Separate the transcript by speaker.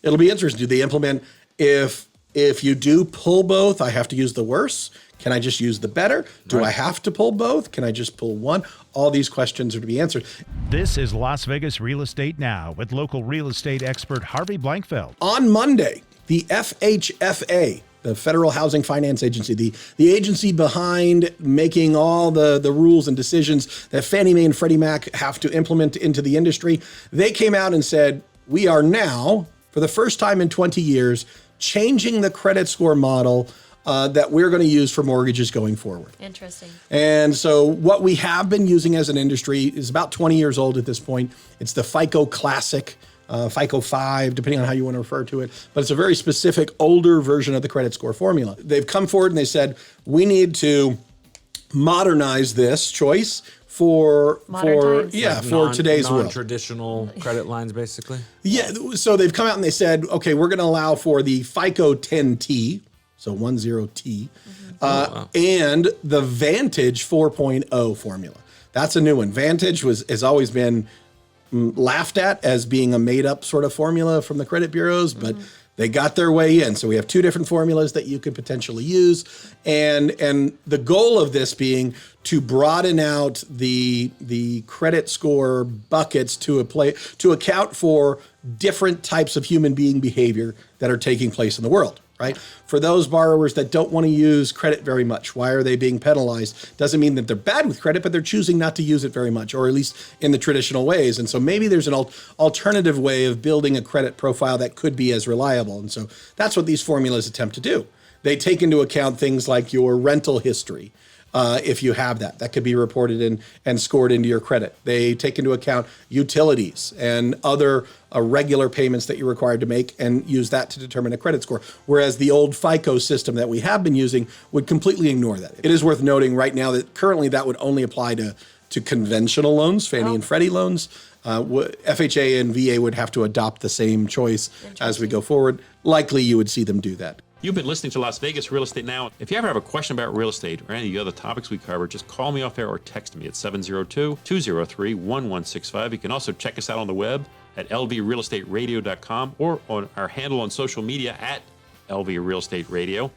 Speaker 1: it'll be interesting. Do they implement, if you do pull both, I have to use the worse? Can I just use the better? Do I have to pull both? Can I just pull one? All these questions are to be answered.
Speaker 2: This is Las Vegas Real Estate Now with local real estate expert Harvey Blankfeld.
Speaker 1: On Monday, the FHFA, the Federal Housing Finance Agency, the agency behind making all the rules and decisions that Fannie Mae and Freddie Mac have to implement into the industry, they came out and said, we are now, for the first time in 20 years, changing the credit score model that we're going to use for mortgages going forward.
Speaker 3: Interesting.
Speaker 1: And so what we have been using as an industry is about 20 years old at this point. It's the FICO Classic, FICO 5, depending on how you want to refer to it. But it's a very specific older version of the credit score formula. They've come forward and they said, we need to modernize this choice for today's world.
Speaker 4: Non-traditional credit lines, basically?
Speaker 1: Yeah, so they've come out and they said, okay, we're going to allow for the FICO 10T, so 10T, and the Vantage 4.0 formula. That's a new one. Vantage has always been laughed at as being a made-up sort of formula from the credit bureaus, but they got their way in. So we have two different formulas that you could potentially use, and the goal of this being to broaden out the credit score buckets to account for different types of human being behavior that are taking place in the world. Right? For those borrowers that don't want to use credit very much, why are they being penalized? Doesn't mean that they're bad with credit, but they're choosing not to use it very much, or at least in the traditional ways. And so maybe there's an alternative way of building a credit profile that could be as reliable. And so that's what these formulas attempt to do. They take into account things like your rental history. If you have that could be reported and scored into your credit. They take into account utilities and other regular payments that you're required to make and use that to determine a credit score. Whereas the old FICO system that we have been using would completely ignore that. It is worth noting right now that currently that would only apply to conventional loans, Fannie and Freddie loans. FHA and VA would have to adopt the same choice as we go forward. Likely you would see them do that.
Speaker 5: You've been listening to Las Vegas Real Estate Now. If you ever have a question about real estate or any of the other topics we cover, just call me off air or text me at 702-203-1165. You can also check us out on the web at lvrealestateradio.com or on our handle on social media at LV Real Estate Radio.